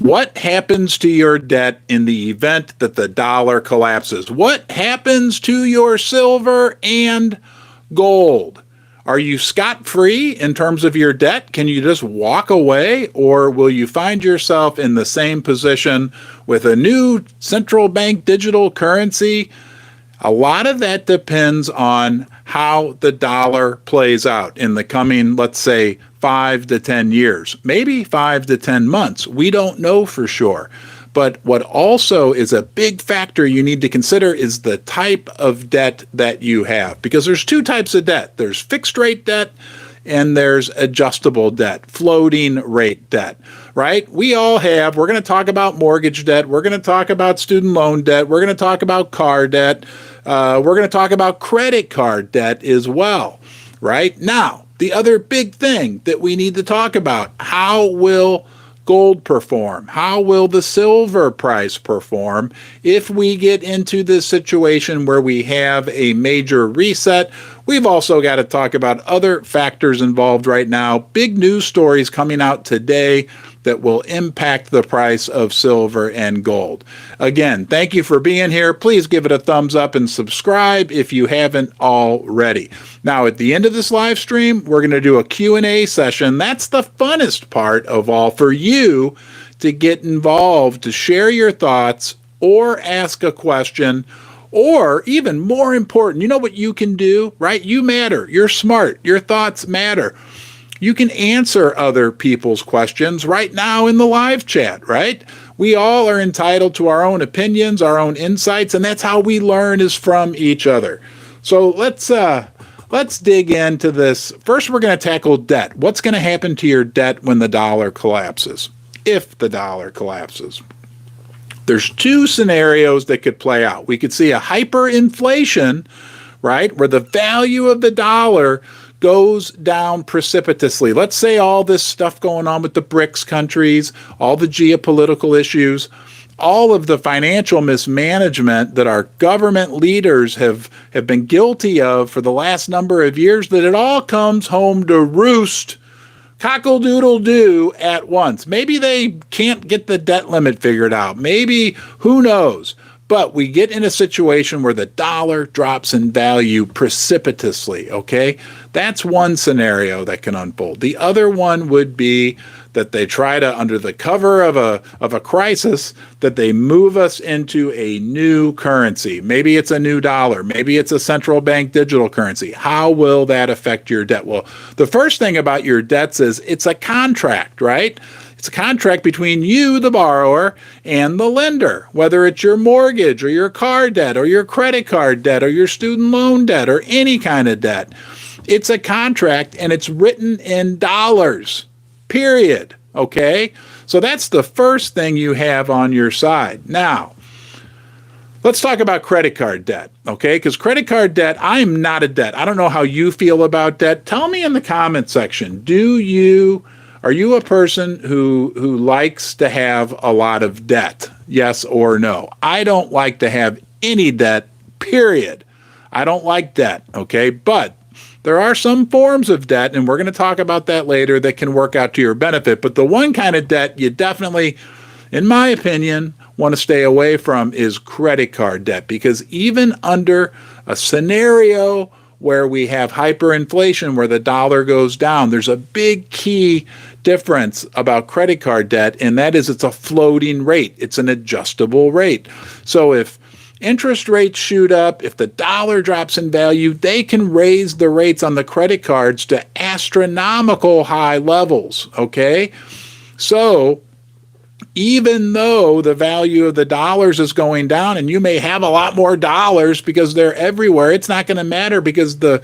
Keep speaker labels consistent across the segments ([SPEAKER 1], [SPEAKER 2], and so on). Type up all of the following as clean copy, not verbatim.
[SPEAKER 1] What happens to your debt in the event that the dollar collapses? What happens to your silver and gold? Are you scot-free in terms of your debt? Can you just walk away? Or will you find yourself in the same position with a new central bank digital currency? A lot of that depends on how the dollar plays out in the coming, let's say, 5 to 10 years, maybe 5 to 10 months. We don't know for sure. But what also is a big factor you need to consider is the type of debt that you have. Because there's two types of debt. There's fixed rate debt and there's adjustable debt, floating rate debt, right? We all have, we're going to talk about mortgage debt. We're going to talk about student loan debt. We're going to talk about car debt. We're going to talk about credit card debt as well, right? Now, the other big thing that we need to talk about, how will gold perform? How will the silver price perform if we get into this situation where we have a major reset? We've also got to talk about other factors involved right now. Big news stories coming out today that will impact the price of silver and gold. Again, thank you for being here. Please give it a thumbs up and subscribe if you haven't already. Now, at the end of this live stream, we're going to do a Q&A session. That's the funnest part of all for you to get involved, to share your thoughts or ask a question. Or even more important, you know what you can do, right? You matter. You're smart. Your thoughts matter. You can answer other people's questions right now in the live chat, right? We all are entitled to our own opinions, our own insights, and that's how we learn is from each other. So let's dig into this. First, we're going to tackle debt. What's going to happen to your debt when the dollar collapses? If the dollar collapses. There's two scenarios that could play out. We could see a hyperinflation, right, where the value of the dollar goes down precipitously. Let's say all this stuff going on with the BRICS countries, all the geopolitical issues, all of the financial mismanagement that our government leaders have been guilty of for the last number of years, that it all comes home to roost, cockle-doodle-doo at once. Maybe they can't get the debt limit figured out. Maybe, who knows? But we get in a situation where the dollar drops in value precipitously, okay? That's one scenario that can unfold. The other one would be that they try to, under the cover of a crisis, that they move us into a new currency. Maybe it's a new dollar. Maybe it's a central bank digital currency. How will that affect your debt? Well, the first thing about your debts is it's a contract, right? It's a contract between you, the borrower, and the lender, whether it's your mortgage or your car debt or your credit card debt or your student loan debt or any kind of debt. It's a contract and it's written in dollars, period. Okay? So that's the first thing you have on your side. Now, let's talk about credit card debt, okay? Because credit card debt, I'm not a debt. I don't know how you feel about debt. Tell me in the comment section, are you a person who likes to have a lot of debt? Yes or no? I don't like to have any debt, period. I don't like debt, okay? But there are some forms of debt, and we're going to talk about that later, that can work out to your benefit. But the one kind of debt you definitely, in my opinion, want to stay away from is credit card debt, because even under a scenario where we have hyperinflation, where the dollar goes down, there's a big key difference about credit card debt, and that is it's a floating rate. It's an adjustable rate. So if interest rates shoot up, if the dollar drops in value, they can raise the rates on the credit cards to astronomical high levels, okay? So even though the value of the dollars is going down and you may have a lot more dollars because they're everywhere, it's not going to matter, because the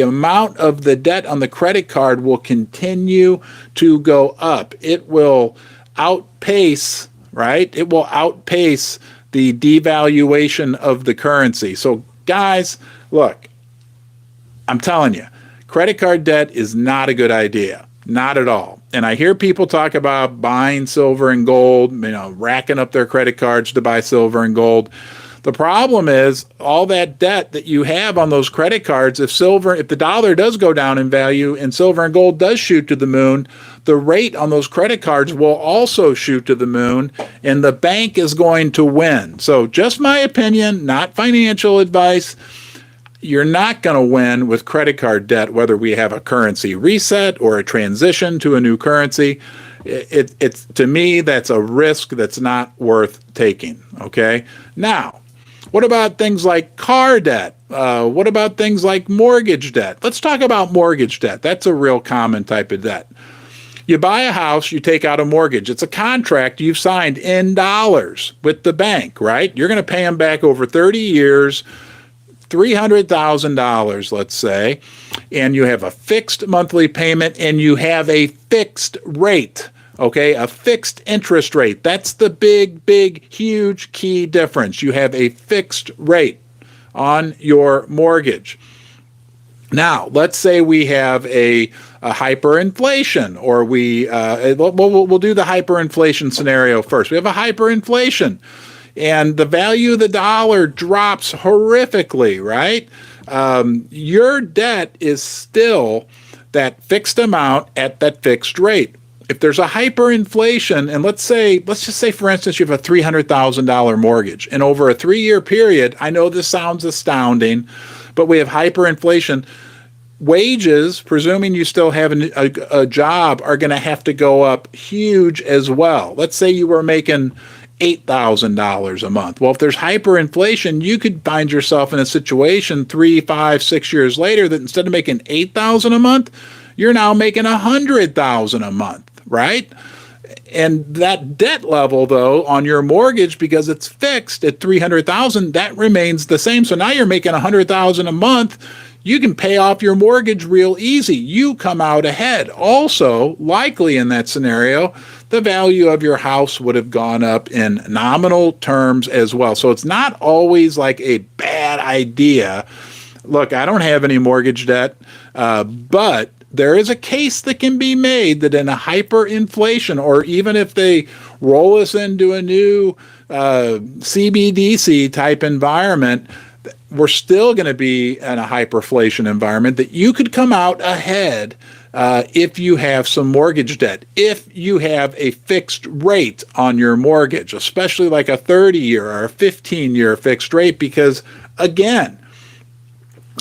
[SPEAKER 1] amount of the debt on the credit card will continue to go up. It will outpace, right? It will outpace the devaluation of the currency. So guys, look, I'm telling you, credit card debt is not a good idea. Not at all. And I hear people talk about buying silver and gold, racking up their credit cards to buy silver and gold. The problem is all that debt that you have on those credit cards, if the dollar does go down in value and silver and gold does shoot to the moon, the rate on those credit cards will also shoot to the moon, and the bank is going to win. So just my opinion, not financial advice. You're not going to win with credit card debt, whether we have a currency reset or a transition to a new currency. It's to me, that's a risk that's not worth taking. Okay. Now, what about things like car debt? What about things like mortgage debt? Let's talk about mortgage debt. That's a real common type of debt. You buy a house, you take out a mortgage. It's a contract you've signed in dollars with the bank, right? You're going to pay them back over 30 years, $300,000, let's say, and you have a fixed monthly payment and you have a fixed rate, okay, a fixed interest rate. That's the big, huge key difference. You have a fixed rate on your mortgage. Now, let's say we have a hyperinflation, or we'll do the hyperinflation scenario first. We have a hyperinflation, and the value of the dollar drops horrifically, right? Your debt is still that fixed amount at that fixed rate. If there's a hyperinflation, and let's just say, for instance, you have a $300,000 mortgage, and over a 3-year period, I know this sounds astounding, but we have hyperinflation. Wages, presuming you still have a job, are going to have to go up huge as well. Let's say you were making $8,000 a month. Well, if there's hyperinflation, you could find yourself in a situation 3, 5, 6 years later that instead of making $8,000 a month, you're now making $100,000 a month, right? And that debt level, though, on your mortgage, because it's fixed at $300,000, that remains the same. So now you're making $100,000 a month. You can pay off your mortgage real easy. You come out ahead. Also, likely in that scenario, the value of your house would have gone up in nominal terms as well. So it's not always like a bad idea. Look, I don't have any mortgage debt, but there is a case that can be made that in a hyperinflation, or even if they roll us into a new CBDC type environment, we're still going to be in a hyperinflation environment, that you could come out ahead if you have some mortgage debt, if you have a fixed rate on your mortgage, especially like a 30-year or a 15-year fixed rate, because again,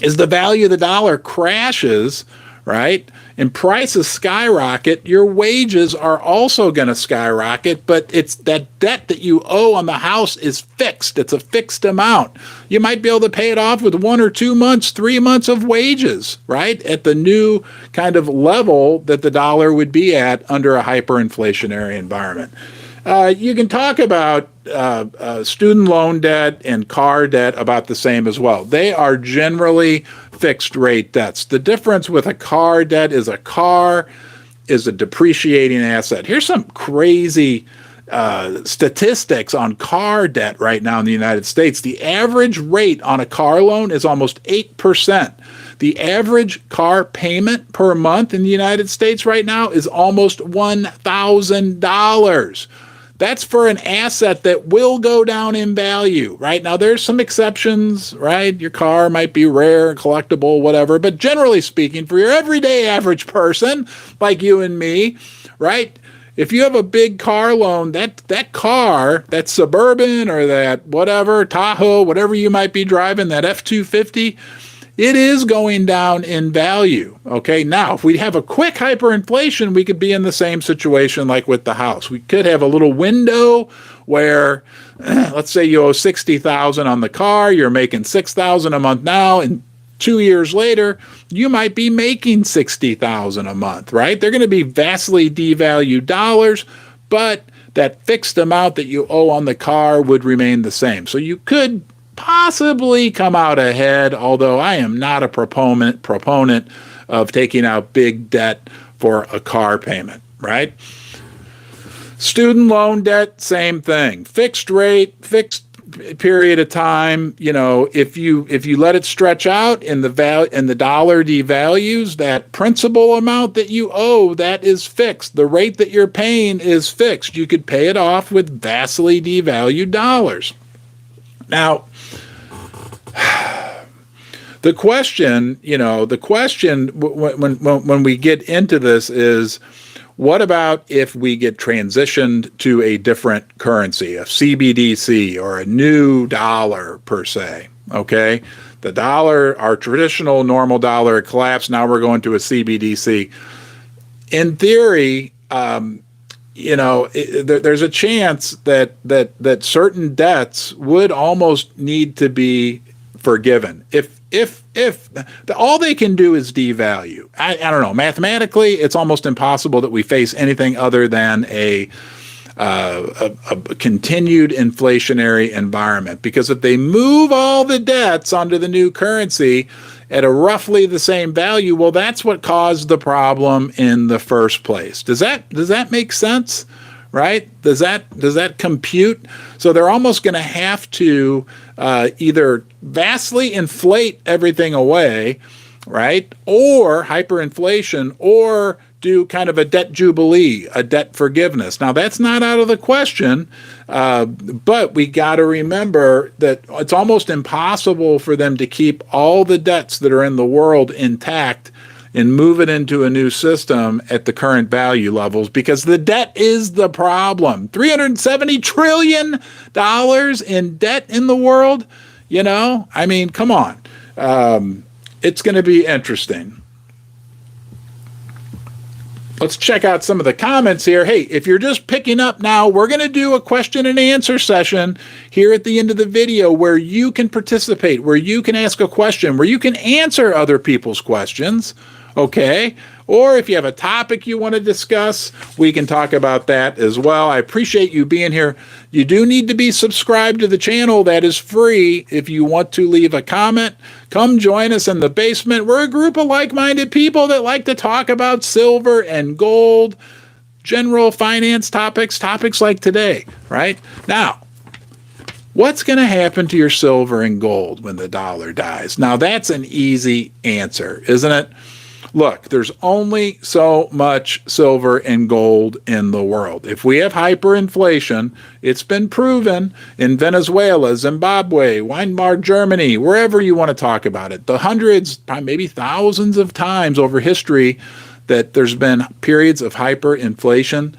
[SPEAKER 1] as the value of the dollar crashes, right, and prices skyrocket, your wages are also going to skyrocket, but it's that debt that you owe on the house is fixed. It's a fixed amount. You might be able to pay it off with 1 or 2 months, 3 months of wages, right, at the new kind of level that the dollar would be at under a hyperinflationary environment. You can talk about student loan debt and car debt about the same as well. They are generally fixed rate debts. The difference with a car debt is a car is a depreciating asset. Here's some crazy statistics on car debt right now in the United States. The average rate on a car loan is almost 8%. The average car payment per month in the United States right now is almost $1,000. That's for an asset that will go down in value, right? Now, there's some exceptions, right? Your car might be rare, collectible, whatever. But generally speaking, for your everyday average person like you and me, right? If you have a big car loan, that car, that Suburban or that whatever, Tahoe, whatever you might be driving, that F-250, it is going down in value, okay? Now, if we have a quick hyperinflation, we could be in the same situation like with the house. We could have a little window where, let's say you owe $60,000 on the car, you're making $6,000 a month now, and 2 years later, you might be making $60,000 a month, right? They're going to be vastly devalued dollars, but that fixed amount that you owe on the car would remain the same. So you could possibly come out ahead, although I am not a proponent of taking out big debt for a car payment, right? Student loan debt, same thing. Fixed rate, fixed period of time. You know, if you let it stretch out and the dollar devalues, that principal amount that you owe, that is fixed. The rate that you're paying is fixed. You could pay it off with vastly devalued dollars. Now, the question when we get into this is, what about if we get transitioned to a different currency, a CBDC or a new dollar per se? Okay. The dollar, our traditional normal dollar, collapsed. Now we're going to a CBDC. In theory, there's a chance that certain debts would almost need to be forgiven if all they can do is devalue. I don't know. Mathematically, it's almost impossible that we face anything other than a continued inflationary environment, because if they move all the debts onto the new currency at a roughly the same value, well, that's what caused the problem in the first place. Does that make sense? Right? Does that compute? So they're almost going to have to either vastly inflate everything away, right, or hyperinflation, or do kind of a debt jubilee, a debt forgiveness. Now, that's not out of the question, but we got to remember that it's almost impossible for them to keep all the debts that are in the world intact and move it into a new system at the current value levels, because the debt is the problem. $370 trillion in debt in the world. I mean, come on. It's going to be interesting. Let's check out some of the comments here. Hey, if you're just picking up now, we're going to do a question and answer session here at the end of the video where you can participate, where you can ask a question, where you can answer other people's questions, okay? Or if you have a topic you want to discuss, we can talk about that as well. I appreciate you being here. You do need to be subscribed to the channel. That is free. If you want to leave a comment, come join us in the basement. We're a group of like-minded people that like to talk about silver and gold, general finance topics like today, right? Now, what's going to happen to your silver and gold when the dollar dies? Now, that's an easy answer, isn't it? Look, there's only so much silver and gold in the world. If we have hyperinflation, it's been proven in Venezuela, Zimbabwe, Weimar Germany, wherever you want to talk about it, the hundreds, maybe thousands of times over history that there's been periods of hyperinflation.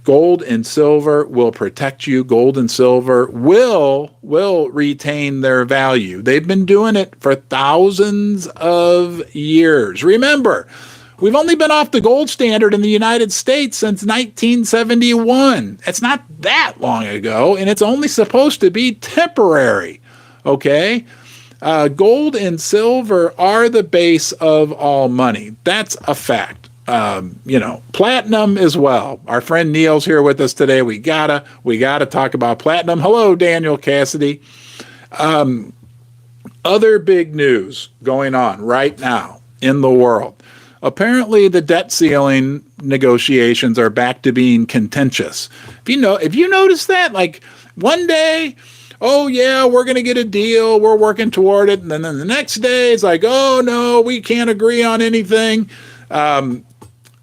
[SPEAKER 1] Gold and silver will protect you. Gold and silver will retain their value. They've been doing it for thousands of years. Remember, we've only been off the gold standard in the United States since 1971. It's not that long ago, and it's only supposed to be temporary, okay? Gold and silver are the base of all money. That's a fact. Platinum as well. Our friend Neil's here with us today. We gotta talk about platinum. Hello, Daniel Cassidy. Other big news going on right now in the world. Apparently, the debt ceiling negotiations are back to being contentious. If you notice that, like one day, oh yeah, we're going to get a deal, we're working toward it, and then the next day it's like, oh no, we can't agree on anything.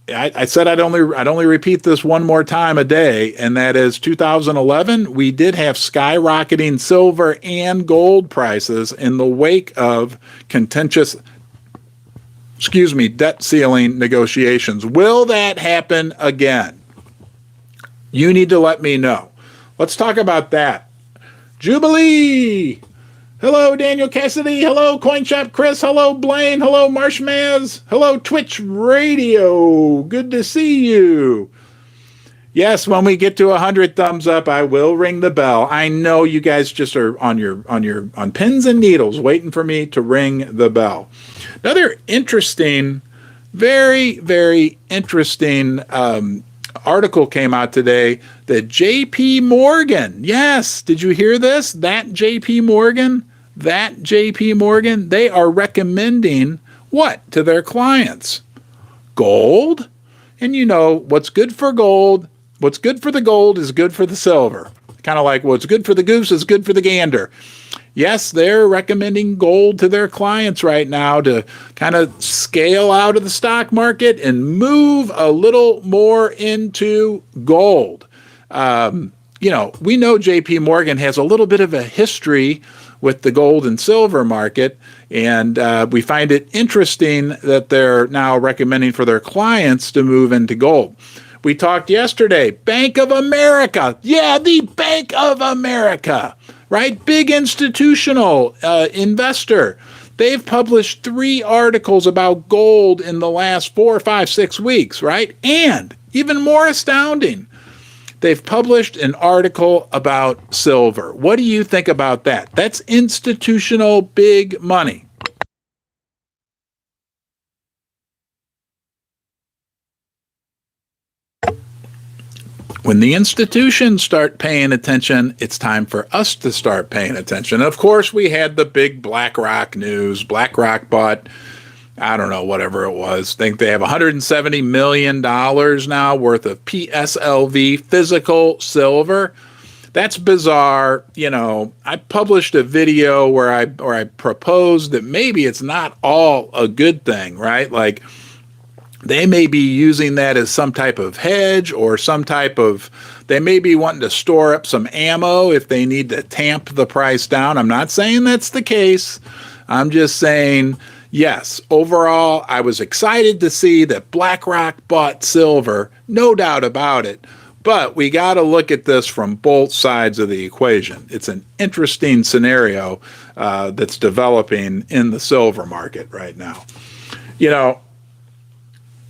[SPEAKER 1] I said I'd only repeat this one more time a day, and that is 2011, we did have skyrocketing silver and gold prices in the wake of contentious, debt ceiling negotiations. Will that happen again? You need to let me know. Let's talk about that. Jubilee! Hello, Daniel Cassidy. Hello, CoinShop Chris. Hello, Blaine. Hello, Marshmaz. Hello, Twitch Radio. Good to see you. Yes, when we get to 100 thumbs up, I will ring the bell. I know you guys just are on pins and needles waiting for me to ring the bell. Another interesting, very, very interesting article came out today that JP Morgan, yes, did you hear this? That JP Morgan, they are recommending what to their clients? Gold. And what's good for gold, what's good for the gold is good for the silver. Kind of like what's good for the goose is good for the gander. Yes, they're recommending gold to their clients right now to kind of scale out of the stock market and move a little more into gold. we know JP Morgan has a little bit of a history with the gold and silver market, and we find it interesting that they're now recommending for their clients to move into gold. We talked yesterday, Bank of America. Yeah, the Bank of America, right? Big institutional investor. They've published 3 articles about gold in the last 4, 5, 6 weeks, right? And even more astounding, they've published an article about silver. What do you think about that? That's institutional big money. When the institutions start paying attention, it's time for us to start paying attention. Of course, we had the big BlackRock news. BlackRock bought, I don't know, whatever it was. I think they have $170 million now worth of PSLV, physical silver. That's bizarre. I published a video where I proposed that maybe it's not all a good thing, right? Like, they may be using that as some type of hedge or they may be wanting to store up some ammo if they need to tamp the price down. I'm not saying that's the case. I'm just saying, yes, overall, I was excited to see that BlackRock bought silver, no doubt about it. But we got to look at this from both sides of the equation. It's an interesting scenario that's developing in the silver market right now.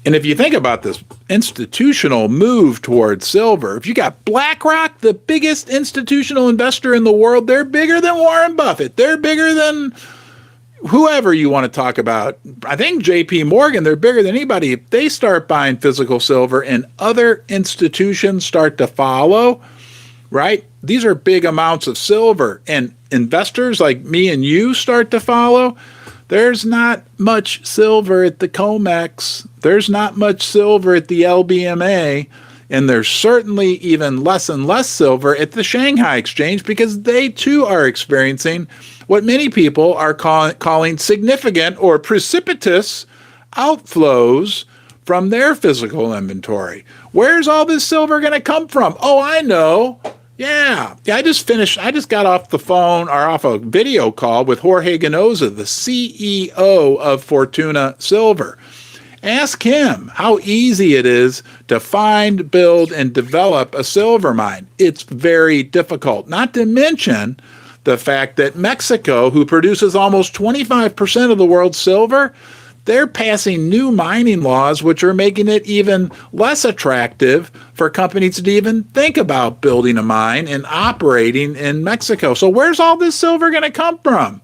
[SPEAKER 1] And if you think about this institutional move towards silver, if you got BlackRock, the biggest institutional investor in the world, they're bigger than Warren Buffett. They're bigger than whoever you want to talk about. I think JP Morgan, they're bigger than anybody. If they start buying physical silver and other institutions start to follow, right? These are big amounts of silver, and investors like me and you start to follow. There's not much silver at the COMEX. There's not much silver at the LBMA. And there's certainly even less and less silver at the Shanghai Exchange because they too are experiencing what many people are calling significant or precipitous outflows from their physical inventory. Where's all this silver going to come from? Oh, I know. Yeah, I just got off the phone or off a video call with Jorge Ganoza, the CEO of Fortuna Silver. Ask him how easy it is to find, build, and develop a silver mine. It's very difficult, not to mention the fact that Mexico, who produces almost 25% of the world's silver, they're passing new mining laws which are making it even less attractive for companies to even think about building a mine and operating in Mexico. So where's all this silver going to come from?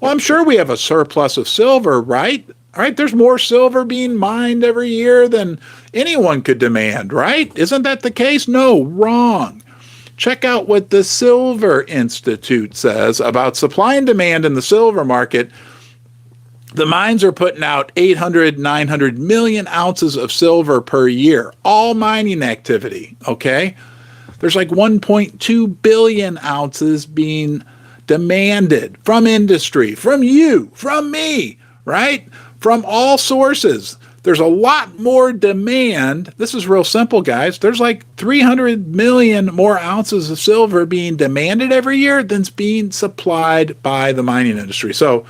[SPEAKER 1] Well, I'm sure we have a surplus of silver, right? All right, there's more silver being mined every year than anyone could demand, right? Isn't that the case? No, wrong. Check out what the Silver Institute says about supply and demand in the silver market. The mines are putting out 800, 900 million ounces of silver per year, all mining activity, okay? There's like 1.2 billion ounces being demanded from industry, from you, from me, right? From all sources. There's a lot more demand. This is real simple, guys. There's like 300 million more ounces of silver being demanded every year than's being supplied by the mining industry. So,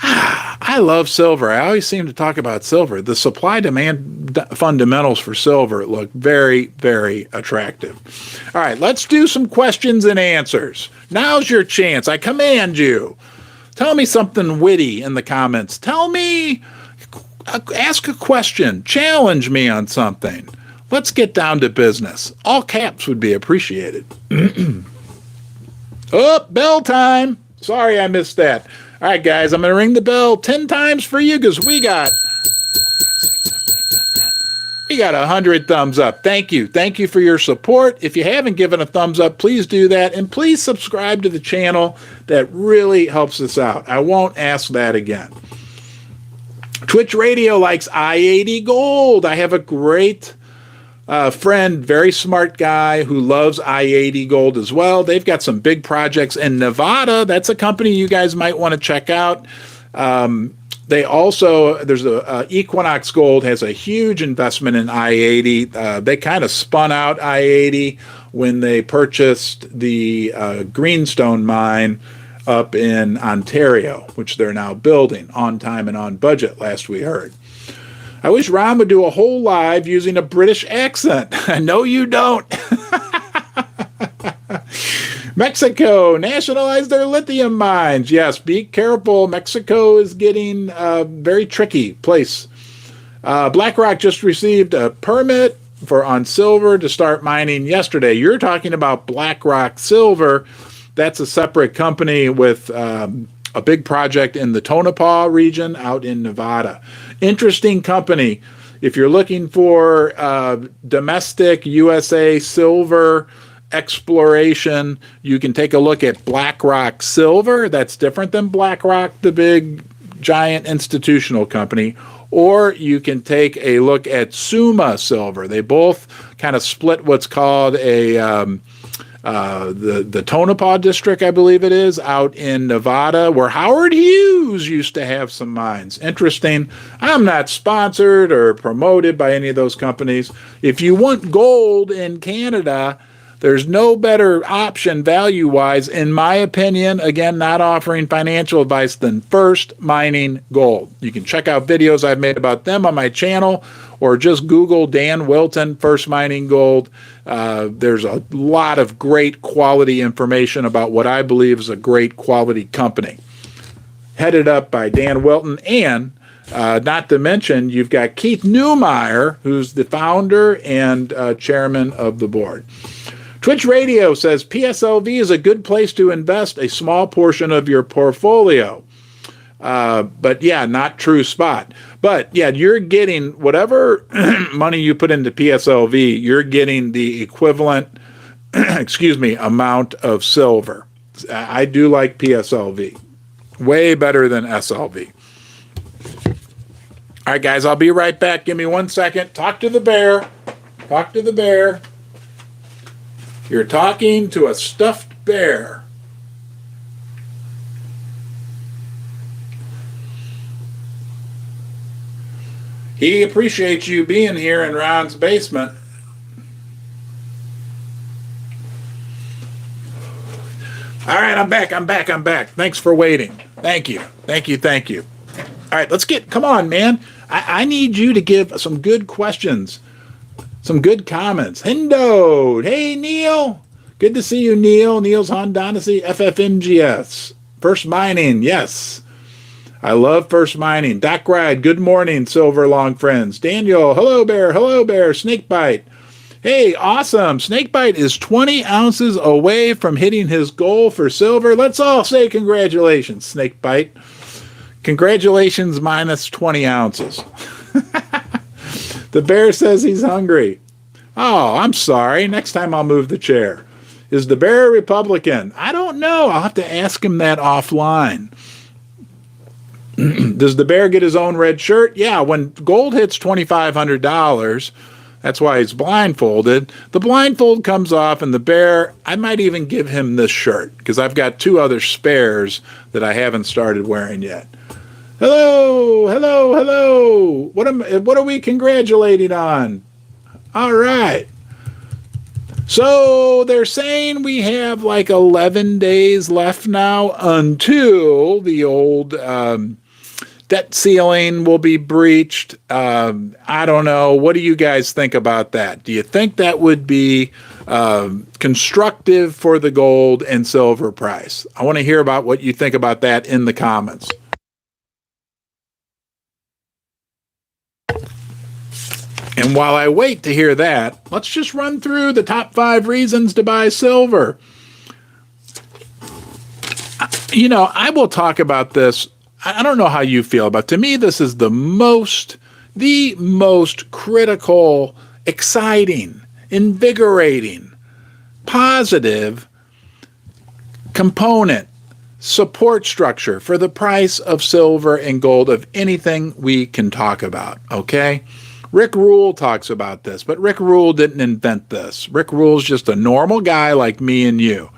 [SPEAKER 1] I love silver. I always seem to talk about silver. The supply-demand fundamentals for silver look very, very attractive. All right, let's do some questions and answers. Now's your chance. I command you. Tell me something witty in the comments. Ask a question. Challenge me on something. Let's get down to business. All caps would be appreciated. Oh, bell time. Sorry I missed that. All right, guys, I'm going to ring the bell 10 times for you because we got 100 thumbs up. Thank you. Thank you for your support. If you haven't given a thumbs up, please do that. And please subscribe to the channel. That really helps us out. I won't ask that again. Twitch Radio likes I-80 Gold. I have a great friend, very smart guy who loves I-80 Gold as well. They've got some big projects in Nevada. That's a company you guys might want to check out. They also, there's a Equinox Gold has a huge investment in I-80. They kind of spun out I-80 when they purchased the Greenstone mine up in Ontario, which they're now building on time and on budget, last we heard. I wish Ron would do a whole live using a British accent. No, you don't. Mexico nationalized their lithium mines. Yes, be careful. Mexico is getting a very tricky place. BlackRock just received a permit on silver to start mining yesterday. You're talking about BlackRock Silver. That's a separate company with a big project in the Tonopah region out in Nevada. Interesting company. If you're looking for domestic USA silver exploration, you can take a look at BlackRock Silver. That's different than BlackRock, the big giant institutional company. Or you can take a look at Suma Silver. They both kind of split what's called the Tonopah district, I believe it is, out in Nevada, where Howard Hughes used to have some mines. Interesting. I'm not sponsored or promoted by any of those companies. If you want gold in Canada, there's no better option value-wise, in my opinion, again, not offering financial advice, than First Mining Gold. You can check out videos I've made about them on my channel, or just Google Dan Wilton, First Mining Gold. There's a lot of great quality information about what I believe is a great quality company. Headed up by Dan Wilton, and not to mention, you've got Keith Neumeyer, who's the founder and chairman of the board. Twitch Radio says PSLV is a good place to invest a small portion of your portfolio. But yeah, not true spot. But yeah, you're getting whatever money you put into PSLV, you're getting the equivalent, amount of silver. I do like PSLV. Way better than SLV. All right, guys, I'll be right back. Give me 1 second. Talk to the bear. Talk to the bear. You're talking to a stuffed bear. He appreciates you being here in Ron's basement. All right, I'm back. Thanks for waiting. Thank you. All right, come on, man. I need you to give some good questions. Some good comments. Hendo. Hey, Neil. Good to see you, Neil. Neil's Hondonacy, FFMGS. First Mining, yes. I love First Mining. Doc Ride, good morning, Silver Long friends. Daniel, hello, bear. Snakebite. Hey, awesome. Snakebite is 20 ounces away from hitting his goal for silver. Let's all say congratulations, Snakebite. Congratulations minus 20 ounces. The bear says he's hungry. Oh, I'm sorry. Next time I'll move the chair. Is the bear a Republican? I don't know. I'll have to ask him that offline. Does the bear get his own red shirt? Yeah, when gold hits $2,500, that's why he's blindfolded. The blindfold comes off, and the bear, I might even give him this shirt, because I've got 2 other spares that I haven't started wearing yet. Hello. What are we congratulating on? All right. So they're saying we have like 11 days left now until the old debt ceiling will be breached. I don't know. What do you guys think about that? Do you think that would be constructive for the gold and silver price? I want to hear about what you think about that in the comments. And while I wait to hear that, let's just run through the top 5 reasons to buy silver. You know, I will talk about this. I don't know how you feel, but to me, this is the most critical, exciting, invigorating, positive component, support structure for the price of silver and gold of anything we can talk about, okay? Rick Rule talks about this, but Rick Rule didn't invent this. Rick Rule's just a normal guy like me and you.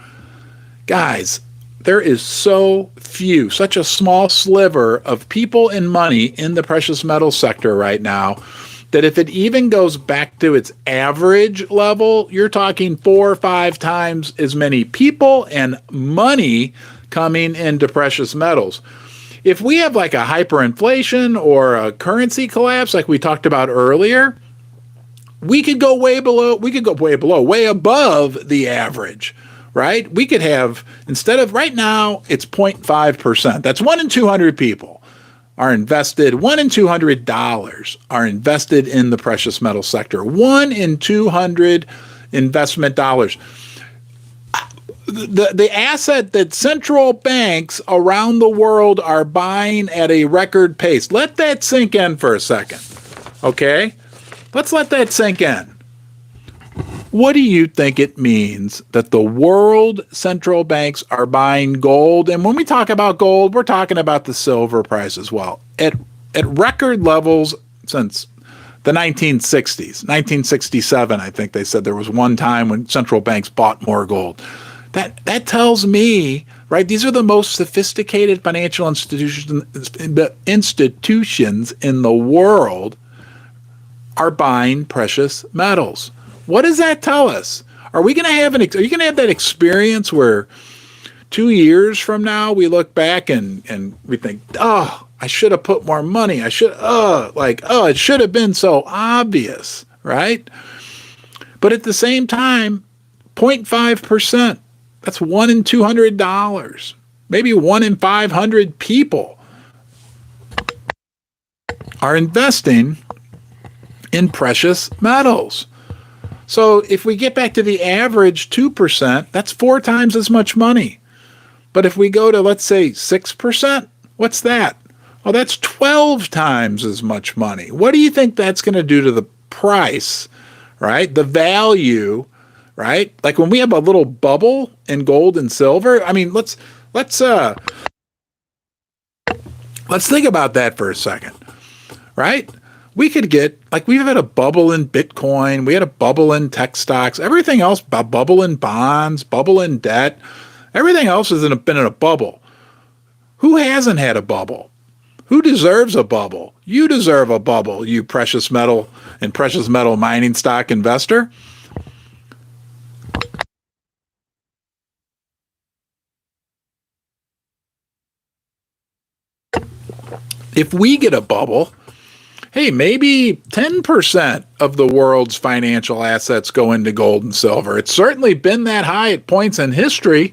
[SPEAKER 1] Guys, there is so few, such a small sliver of people and money in the precious metal sector right now that if it even goes back to its average level, you're talking 4 or 5 times as many people and money coming into precious metals. If we have like a hyperinflation or a currency collapse like we talked about earlier, we could go way above the average, right? We could have, instead of right now, it's 0.5%. That's 1 in 200 people are invested, $1 in $200 are invested in the precious metal sector. 1 in 200 investment dollars. The asset that central banks around the world are buying at a record pace. Let that sink in for a second, okay? Let's let that sink in. What do you think it means that the world central banks are buying gold? And when we talk about gold, we're talking about the silver price as well. At record levels since the 1960s. 1967, I think they said there was one time when central banks bought more gold. That tells me, right, these are the most sophisticated financial institutions in the world are buying precious metals. What does that tell us? Are you going to have that experience where 2 years from now we look back and we think, oh, I should have put more money. It should have been so obvious, right? But at the same time, 0.5%, that's $1 in $200, maybe 1 in 500 people are investing in precious metals. So if we get back to the average 2%, that's 4 times as much money. But if we go to, let's say, 6%, what's that? Well, that's 12 times as much money. What do you think that's going to do to the price, right? The value, right? Like when we have a little bubble in gold and silver, I mean, let's think about that for a second, right? We could get, like, we've had a bubble in Bitcoin, we had a bubble in tech stocks, everything else, a bubble in bonds, bubble in debt, everything else has been in a bubble. Who hasn't had a bubble? Who deserves a bubble? You deserve a bubble, you precious metal and precious metal mining stock investor. If we get a bubble, hey, maybe 10% of the world's financial assets go into gold and silver. It's certainly been that high at points in history.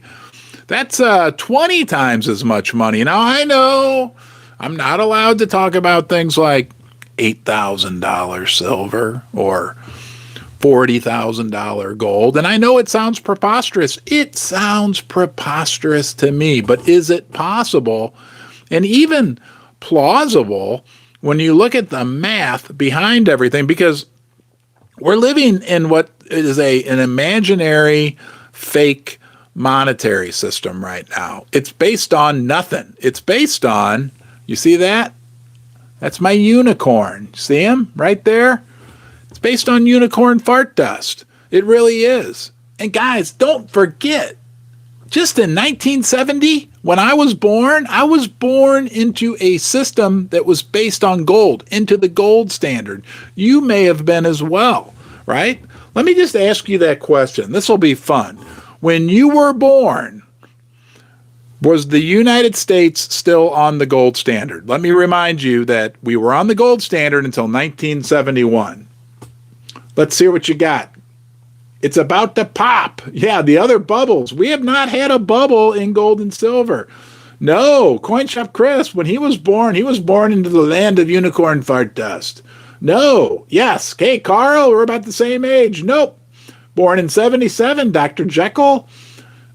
[SPEAKER 1] That's 20 times as much money. Now, I know I'm not allowed to talk about things like $8,000 silver or $40,000 gold. And I know it sounds preposterous. It sounds preposterous to me, but is it possible and even plausible when you look at the math behind everything? Because we're living in what is an imaginary, fake monetary system right now. It's based on nothing. It's based on, you see that? That's my unicorn. See him right there? It's based on unicorn fart dust. It really is. And guys, don't forget, just in 1970, when I was born into a system that was based on gold, into the gold standard. You may have been as well, right? Let me just ask you that question. This will be fun. When you were born, was the United States still on the gold standard? Let me remind you that we were on the gold standard until 1971. Let's see what you got. It's about to pop. Yeah, the other bubbles. We have not had a bubble in gold and silver. No, CoinShop Chris, when he was born into the land of unicorn fart dust. No, yes. Hey, Carl, we're about the same age. Nope. Born in 77, Dr. Jekyll.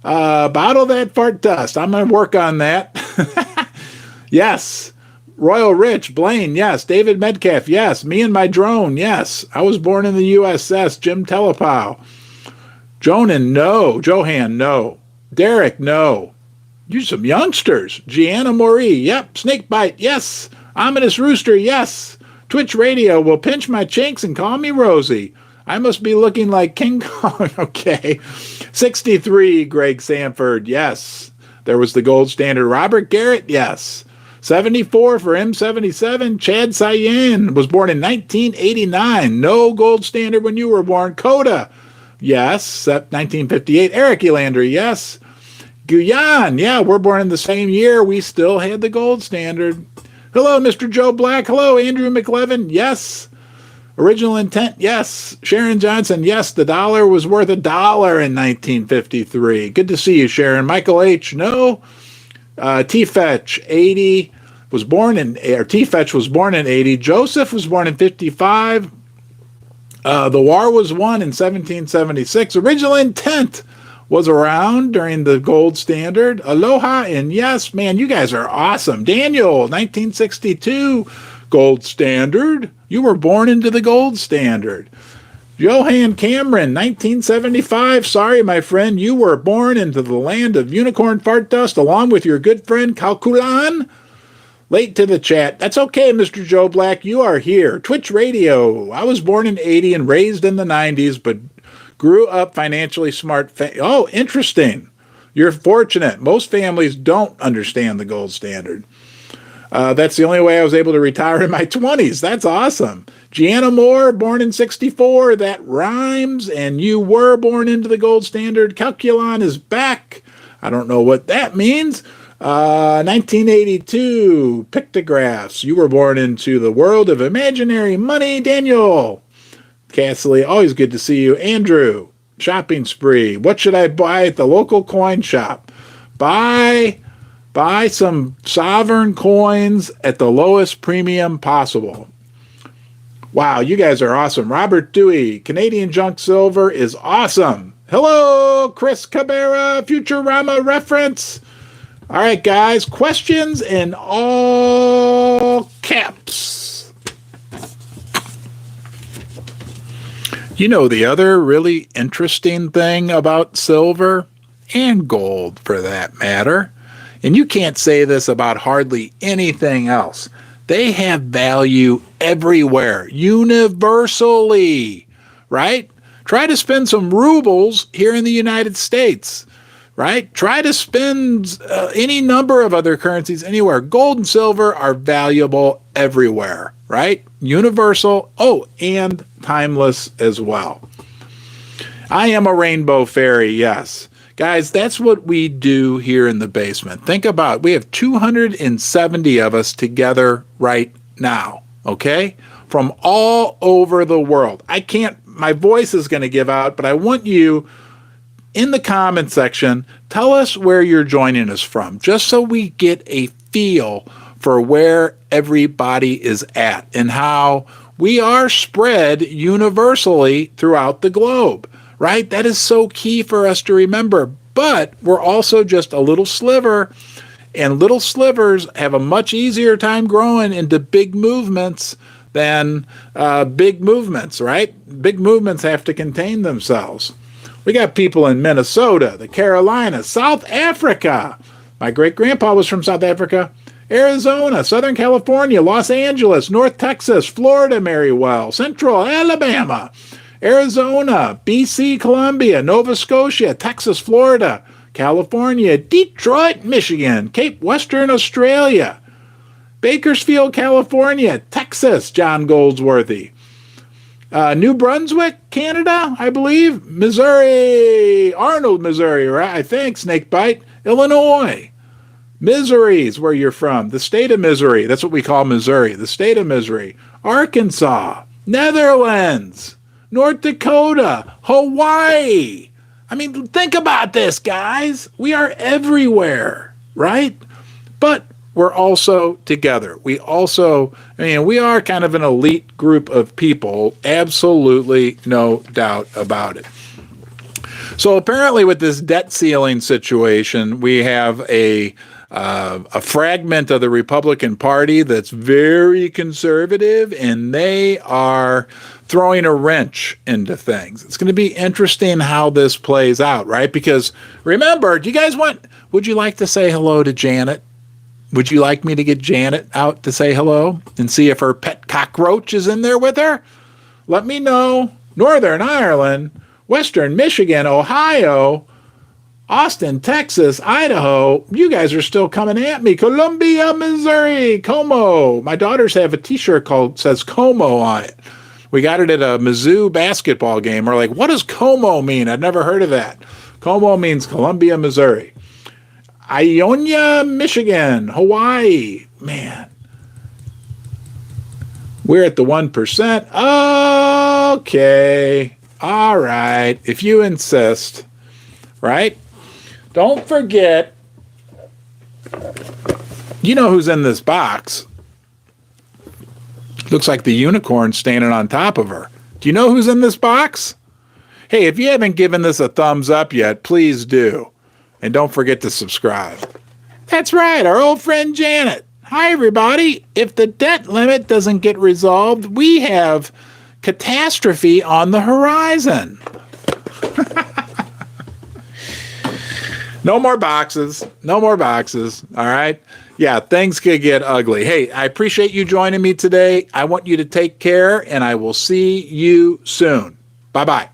[SPEAKER 1] Bottle that fart dust. I'm going to work on that. Yes. Royal Rich, Blaine, yes. David Metcalf, yes. Me and my drone, yes. I was born in the USS. Jim Telepow. Jonan, no. Johan, no. Derek, no. You some youngsters. Gianna Maury, yep. Snakebite, yes. Ominous Rooster, yes. Twitch Radio will pinch my chinks and call me Rosie. I must be looking like King Kong. Okay. 63, Greg Sanford, yes. There was the gold standard. Robert Garrett, yes. 74 for M77. Chad Cyan was born in 1989. No gold standard when you were born. Coda, yes. 1958. Eric Elander, yes. Guyan, yeah, we're born in the same year. We still had the gold standard. Hello, Mr. Joe Black. Hello, Andrew McLevin. Yes. Original intent, yes. Sharon Johnson, yes. The dollar was worth $1 in 1953. Good to see you, Sharon. Michael H, no. T-Fetch, 80, T-Fetch was born in 80. Joseph was born in 55. The war was won in 1776. Original intent was around during the gold standard. Aloha and yes, man, you guys are awesome. Daniel, 1962, gold standard. You were born into the gold standard. Johan Cameron, 1975. Sorry, my friend, you were born into the land of unicorn fart dust along with your good friend Calculan. Late to the chat. That's okay, Mr. Joe Black. You are here. Twitch Radio. I was born in 80 and raised in the 90s, but grew up financially smart. Oh, interesting. You're fortunate. Most families don't understand the gold standard. That's the only way I was able to retire in my 20s. That's awesome. Gianna Moore, born in 64. That rhymes. And you were born into the gold standard. Calculon is back. I don't know what that means. 1982, pictographs. You were born into the world of imaginary money. Daniel Castley, always good to see you. Andrew, shopping spree. What should I buy at the local coin shop? Buy some sovereign coins at the lowest premium possible. Wow, you guys are awesome. Robert Dewey, Canadian junk silver is awesome. Hello, Chris Cabrera, Futurama reference. All right, guys, questions in all caps. You know, the other really interesting thing about silver and gold, for that matter, and you can't say this about hardly anything else, they have value everywhere, universally, right? Try to spend some rubles here in the United States, right? Try to spend any number of other currencies anywhere. Gold and silver are valuable everywhere, right? Universal, and timeless as well. I am a rainbow fairy, yes. Guys, that's what we do here in the basement. Think about it. We have 270 of us together right now, okay? From all over the world. My voice is going to give out, but I want you in the comment section, tell us where you're joining us from, just so we get a feel for where everybody is at and how we are spread universally throughout the globe, right? That is so key for us to remember. But we're also just a little sliver, and little slivers have a much easier time growing into big movements than big movements, right? Big movements have to contain themselves. We got people in Minnesota, the Carolinas, South Africa. My great-grandpa was from South Africa. Arizona, Southern California, Los Angeles, North Texas, Florida, Merriwell, Central Alabama, Arizona, BC, Columbia, Nova Scotia, Texas, Florida, California, Detroit, Michigan, Cape Western Australia, Bakersfield, California, Texas, John Goldsworthy, New Brunswick, Canada, I believe, Missouri, Arnold, Missouri, right? I think, Snakebite, Illinois, Missouri is where you're from, the state of Missouri, that's what we call Missouri, the state of Missouri, Arkansas, Netherlands, North Dakota, Hawaii. I mean, think about this, guys. We are everywhere, right? But we're also together. We are kind of an elite group of people, absolutely no doubt about it. So apparently with this debt ceiling situation, we have a fragment of the Republican Party that's very conservative, and they are throwing a wrench into things. It's going to be interesting how this plays out, right? Because remember, would you like to say hello to Janet? Would you like me to get Janet out to say hello and see if her pet cockroach is in there with her? Let me know. Northern Ireland, Western Michigan, Ohio, Austin, Texas, Idaho. You guys are still coming at me. Columbia, Missouri, Como. My daughters have a t-shirt says Como on it. We got it at a Mizzou basketball game. We're like, what does Como mean? I've never heard of that. Como means Columbia, Missouri. Ionia, Michigan, Hawaii. Man. We're at the 1%. Okay. All right. If you insist. Right? Don't forget. You know who's in this box. Looks like the unicorn standing on top of her. Do you know who's in this box? Hey, if you haven't given this a thumbs up yet, please do. And don't forget to subscribe. That's right, our old friend Janet. Hi, everybody. If the debt limit doesn't get resolved, we have catastrophe on the horizon. No more boxes. No more boxes. All right. Yeah, things could get ugly. Hey, I appreciate you joining me today. I want you to take care, and I will see you soon. Bye-bye.